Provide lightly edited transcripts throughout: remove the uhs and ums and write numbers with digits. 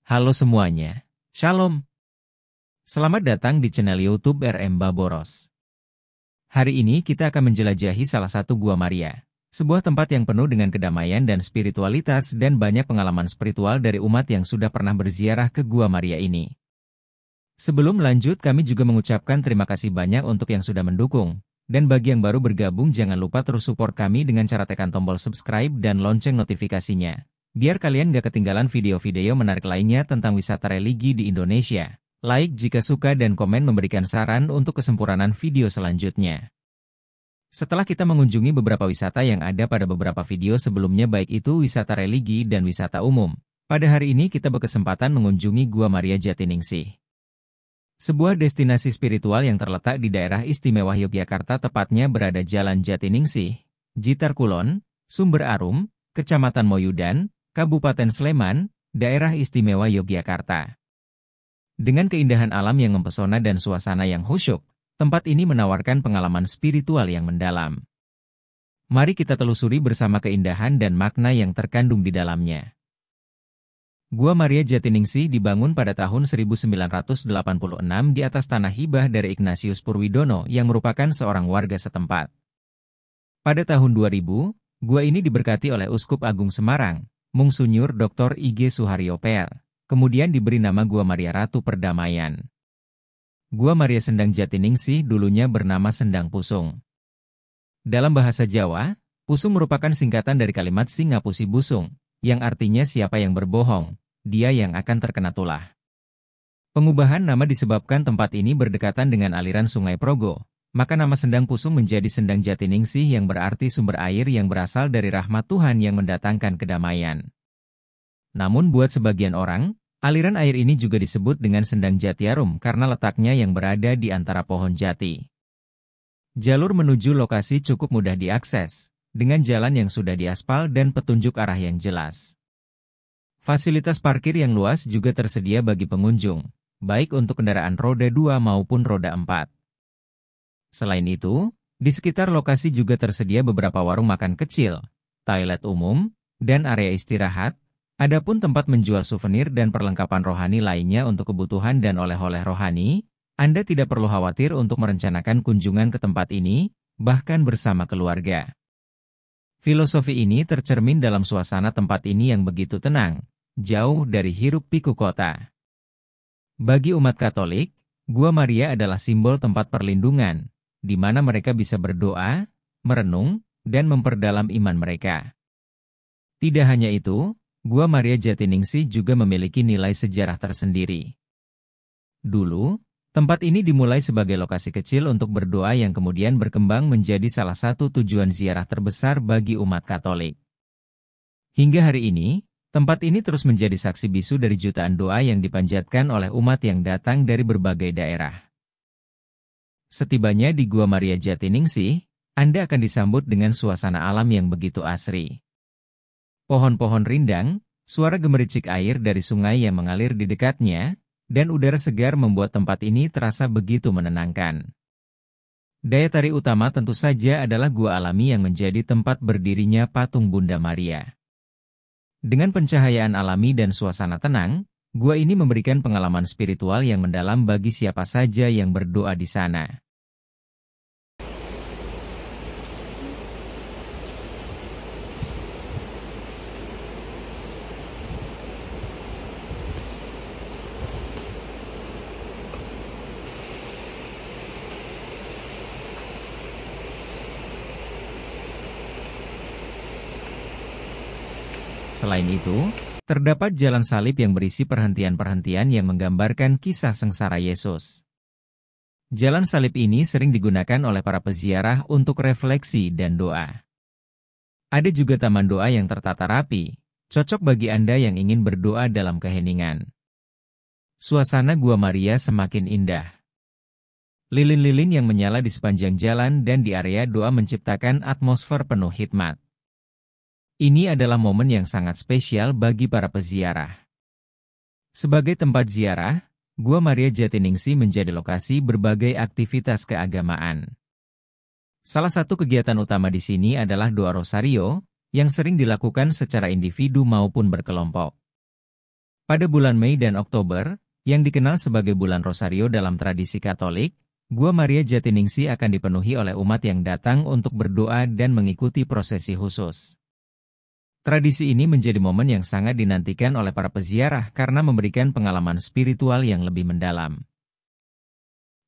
Halo semuanya, Shalom. Selamat datang di channel YouTube RM Baboros. Hari ini kita akan menjelajahi salah satu Gua Maria, sebuah tempat yang penuh dengan kedamaian dan spiritualitas dan banyak pengalaman spiritual dari umat yang sudah pernah berziarah ke Gua Maria ini. Sebelum lanjut, kami juga mengucapkan terima kasih banyak untuk yang sudah mendukung. Dan bagi yang baru bergabung, jangan lupa terus support kami dengan cara tekan tombol subscribe dan lonceng notifikasinya. Biar kalian gak ketinggalan video-video menarik lainnya tentang wisata religi di Indonesia. Like jika suka dan komen memberikan saran untuk kesempurnaan video selanjutnya. Setelah kita mengunjungi beberapa wisata yang ada pada beberapa video sebelumnya, baik itu wisata religi dan wisata umum, pada hari ini kita berkesempatan mengunjungi Gua Maria Jatiningsih. Sebuah destinasi spiritual yang terletak di daerah istimewa Yogyakarta, tepatnya berada Jalan Jatiningsih, Jitar Kulon, Sumber Arum, Kecamatan Moyudan, Kabupaten Sleman, Daerah Istimewa Yogyakarta. Dengan keindahan alam yang mempesona dan suasana yang khusyuk, tempat ini menawarkan pengalaman spiritual yang mendalam. Mari kita telusuri bersama keindahan dan makna yang terkandung di dalamnya. Gua Maria Jatiningsih dibangun pada tahun 1986 di atas tanah hibah dari Ignatius Purwidono yang merupakan seorang warga setempat. Pada tahun 2000, gua ini diberkati oleh Uskup Agung Semarang, Monsinyur Dr. I.G. Suharyo PR, kemudian diberi nama Gua Maria Ratu Perdamaian. Gua Maria Sendang Jatiningsih dulunya bernama Sendang Pusung. Dalam bahasa Jawa, Pusung merupakan singkatan dari kalimat Singapusi Busung, yang artinya siapa yang berbohong, dia yang akan terkena tulah. Pengubahan nama disebabkan tempat ini berdekatan dengan aliran Sungai Progo, maka nama Sendang Pusung menjadi Sendang Jatiningsih yang berarti sumber air yang berasal dari rahmat Tuhan yang mendatangkan kedamaian. Namun buat sebagian orang, aliran air ini juga disebut dengan Sendang Jatiarum karena letaknya yang berada di antara pohon jati. Jalur menuju lokasi cukup mudah diakses, dengan jalan yang sudah diaspal dan petunjuk arah yang jelas. Fasilitas parkir yang luas juga tersedia bagi pengunjung, baik untuk kendaraan roda 2 maupun roda 4. Selain itu, di sekitar lokasi juga tersedia beberapa warung makan kecil, toilet umum, dan area istirahat. Adapun tempat menjual souvenir dan perlengkapan rohani lainnya untuk kebutuhan dan oleh-oleh rohani, Anda tidak perlu khawatir untuk merencanakan kunjungan ke tempat ini, bahkan bersama keluarga. Filosofi ini tercermin dalam suasana tempat ini yang begitu tenang, jauh dari hiruk-pikuk kota. Bagi umat Katolik, Gua Maria adalah simbol tempat perlindungan, di mana mereka bisa berdoa, merenung, dan memperdalam iman mereka. Tidak hanya itu, Gua Maria Jatiningsih juga memiliki nilai sejarah tersendiri. Dulu, tempat ini dimulai sebagai lokasi kecil untuk berdoa yang kemudian berkembang menjadi salah satu tujuan ziarah terbesar bagi umat Katolik. Hingga hari ini, tempat ini terus menjadi saksi bisu dari jutaan doa yang dipanjatkan oleh umat yang datang dari berbagai daerah. Setibanya di Gua Maria Jatiningsih, Anda akan disambut dengan suasana alam yang begitu asri. Pohon-pohon rindang, suara gemericik air dari sungai yang mengalir di dekatnya, dan udara segar membuat tempat ini terasa begitu menenangkan. Daya tarik utama tentu saja adalah gua alami yang menjadi tempat berdirinya patung Bunda Maria. Dengan pencahayaan alami dan suasana tenang, gua ini memberikan pengalaman spiritual yang mendalam bagi siapa saja yang berdoa di sana. Selain itu, terdapat jalan salib yang berisi perhentian-perhentian yang menggambarkan kisah sengsara Yesus. Jalan salib ini sering digunakan oleh para peziarah untuk refleksi dan doa. Ada juga taman doa yang tertata rapi, cocok bagi Anda yang ingin berdoa dalam keheningan. Suasana Gua Maria semakin indah. Lilin-lilin yang menyala di sepanjang jalan dan di area doa menciptakan atmosfer penuh hikmat. Ini adalah momen yang sangat spesial bagi para peziarah. Sebagai tempat ziarah, Gua Maria Jatiningsih menjadi lokasi berbagai aktivitas keagamaan. Salah satu kegiatan utama di sini adalah doa rosario, yang sering dilakukan secara individu maupun berkelompok. Pada bulan Mei dan Oktober, yang dikenal sebagai bulan Rosario dalam tradisi Katolik, Gua Maria Jatiningsih akan dipenuhi oleh umat yang datang untuk berdoa dan mengikuti prosesi khusus. Tradisi ini menjadi momen yang sangat dinantikan oleh para peziarah karena memberikan pengalaman spiritual yang lebih mendalam.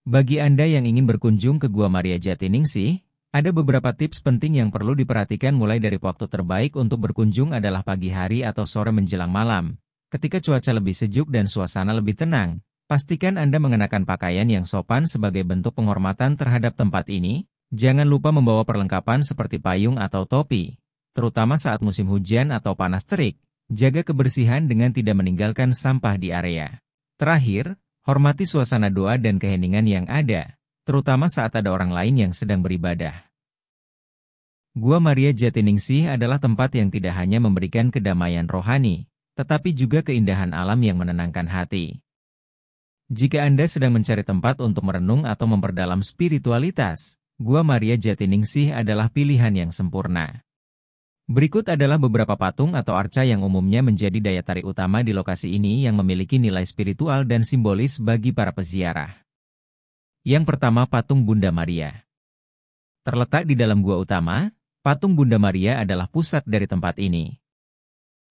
Bagi Anda yang ingin berkunjung ke Gua Maria Jatiningsih, ada beberapa tips penting yang perlu diperhatikan mulai dari waktu terbaik untuk berkunjung adalah pagi hari atau sore menjelang malam. Ketika cuaca lebih sejuk dan suasana lebih tenang, pastikan Anda mengenakan pakaian yang sopan sebagai bentuk penghormatan terhadap tempat ini. Jangan lupa membawa perlengkapan seperti payung atau topi, terutama saat musim hujan atau panas terik. Jaga kebersihan dengan tidak meninggalkan sampah di area. Terakhir, hormati suasana doa dan keheningan yang ada, terutama saat ada orang lain yang sedang beribadah. Gua Maria Jatiningsih adalah tempat yang tidak hanya memberikan kedamaian rohani, tetapi juga keindahan alam yang menenangkan hati. Jika Anda sedang mencari tempat untuk merenung atau memperdalam spiritualitas, Gua Maria Jatiningsih adalah pilihan yang sempurna. Berikut adalah beberapa patung atau arca yang umumnya menjadi daya tarik utama di lokasi ini yang memiliki nilai spiritual dan simbolis bagi para peziarah. Yang pertama, patung Bunda Maria. Terletak di dalam gua utama, patung Bunda Maria adalah pusat dari tempat ini.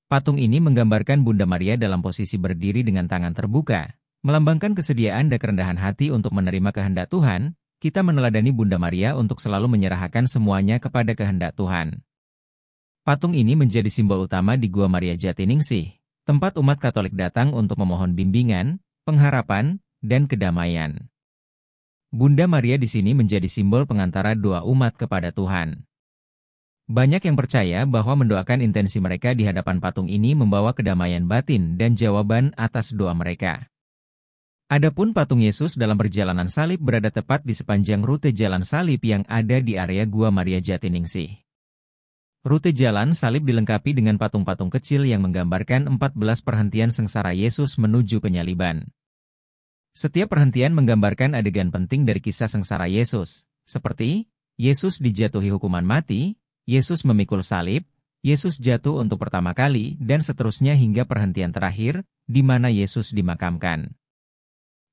Patung ini menggambarkan Bunda Maria dalam posisi berdiri dengan tangan terbuka, melambangkan kesediaan dan kerendahan hati untuk menerima kehendak Tuhan. Kita meneladani Bunda Maria untuk selalu menyerahkan semuanya kepada kehendak Tuhan. Patung ini menjadi simbol utama di Gua Maria Jatiningsih, tempat umat Katolik datang untuk memohon bimbingan, pengharapan, dan kedamaian. Bunda Maria di sini menjadi simbol pengantara doa umat kepada Tuhan. Banyak yang percaya bahwa mendoakan intensi mereka di hadapan patung ini membawa kedamaian batin dan jawaban atas doa mereka. Adapun patung Yesus dalam perjalanan salib berada tepat di sepanjang rute jalan salib yang ada di area Gua Maria Jatiningsih. Rute jalan salib dilengkapi dengan patung-patung kecil yang menggambarkan 14 perhentian sengsara Yesus menuju penyaliban. Setiap perhentian menggambarkan adegan penting dari kisah sengsara Yesus, seperti Yesus dijatuhi hukuman mati, Yesus memikul salib, Yesus jatuh untuk pertama kali, dan seterusnya hingga perhentian terakhir, di mana Yesus dimakamkan.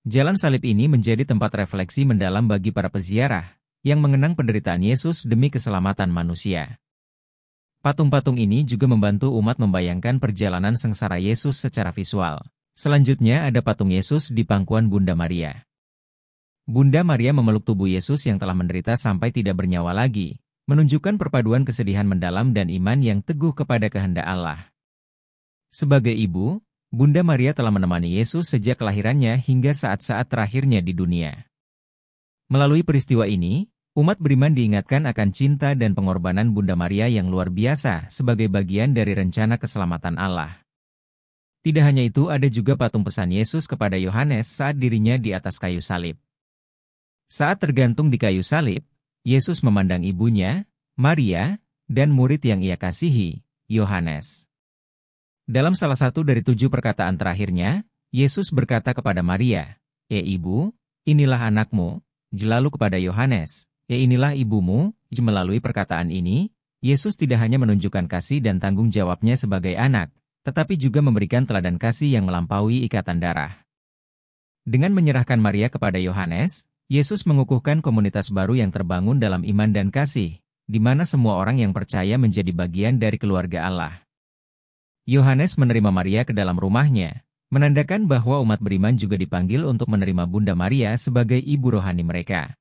Jalan salib ini menjadi tempat refleksi mendalam bagi para peziarah, yang mengenang penderitaan Yesus demi keselamatan manusia. Patung-patung ini juga membantu umat membayangkan perjalanan sengsara Yesus secara visual. Selanjutnya ada patung Yesus di pangkuan Bunda Maria. Bunda Maria memeluk tubuh Yesus yang telah menderita sampai tidak bernyawa lagi, menunjukkan perpaduan kesedihan mendalam dan iman yang teguh kepada kehendak Allah. Sebagai ibu, Bunda Maria telah menemani Yesus sejak kelahirannya hingga saat-saat terakhirnya di dunia. Melalui peristiwa ini, umat beriman diingatkan akan cinta dan pengorbanan Bunda Maria yang luar biasa sebagai bagian dari rencana keselamatan Allah. Tidak hanya itu, ada juga patung pesan Yesus kepada Yohanes saat dirinya di atas kayu salib. Saat tergantung di kayu salib, Yesus memandang ibunya, Maria, dan murid yang ia kasihi, Yohanes. Dalam salah satu dari 7 perkataan terakhirnya, Yesus berkata kepada Maria, Ibu, inilah anakmu," lalu kepada Yohanes, inilah ibumu." Melalui perkataan ini, Yesus tidak hanya menunjukkan kasih dan tanggung jawabnya sebagai anak, tetapi juga memberikan teladan kasih yang melampaui ikatan darah. Dengan menyerahkan Maria kepada Yohanes, Yesus mengukuhkan komunitas baru yang terbangun dalam iman dan kasih, di mana semua orang yang percaya menjadi bagian dari keluarga Allah. Yohanes menerima Maria ke dalam rumahnya, menandakan bahwa umat beriman juga dipanggil untuk menerima Bunda Maria sebagai ibu rohani mereka.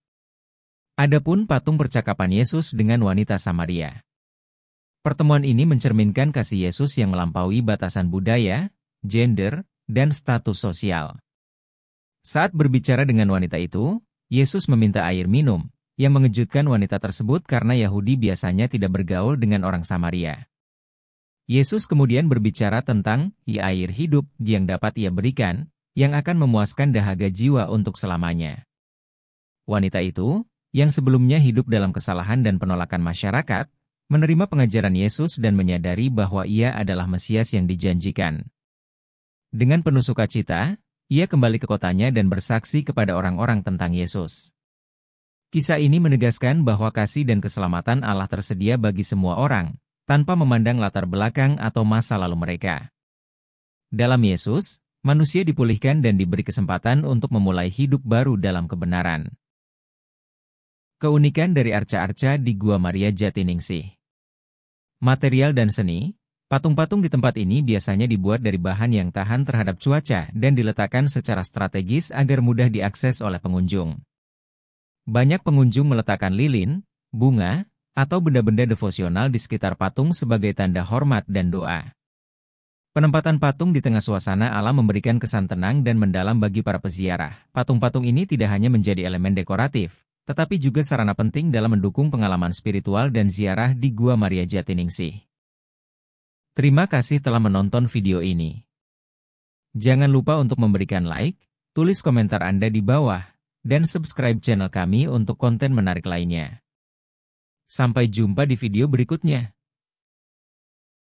Adapun patung percakapan Yesus dengan wanita Samaria. Pertemuan ini mencerminkan kasih Yesus yang melampaui batasan budaya, gender, dan status sosial. Saat berbicara dengan wanita itu, Yesus meminta air minum, yang mengejutkan wanita tersebut karena Yahudi biasanya tidak bergaul dengan orang Samaria. Yesus kemudian berbicara tentang air hidup yang dapat ia berikan, yang akan memuaskan dahaga jiwa untuk selamanya. Wanita itu, yang sebelumnya hidup dalam kesalahan dan penolakan masyarakat, menerima pengajaran Yesus dan menyadari bahwa ia adalah Mesias yang dijanjikan. Dengan penuh sukacita, ia kembali ke kotanya dan bersaksi kepada orang-orang tentang Yesus. Kisah ini menegaskan bahwa kasih dan keselamatan Allah tersedia bagi semua orang, tanpa memandang latar belakang atau masa lalu mereka. Dalam Yesus, manusia dipulihkan dan diberi kesempatan untuk memulai hidup baru dalam kebenaran. Keunikan dari arca-arca di Gua Maria Jatiningsih. Material dan seni. Patung-patung di tempat ini biasanya dibuat dari bahan yang tahan terhadap cuaca dan diletakkan secara strategis agar mudah diakses oleh pengunjung. Banyak pengunjung meletakkan lilin, bunga, atau benda-benda devosional di sekitar patung sebagai tanda hormat dan doa. Penempatan patung di tengah suasana alam memberikan kesan tenang dan mendalam bagi para peziarah. Patung-patung ini tidak hanya menjadi elemen dekoratif, tetapi juga sarana penting dalam mendukung pengalaman spiritual dan ziarah di Gua Maria Jatiningsih. Terima kasih telah menonton video ini. Jangan lupa untuk memberikan like, tulis komentar Anda di bawah, dan subscribe channel kami untuk konten menarik lainnya. Sampai jumpa di video berikutnya.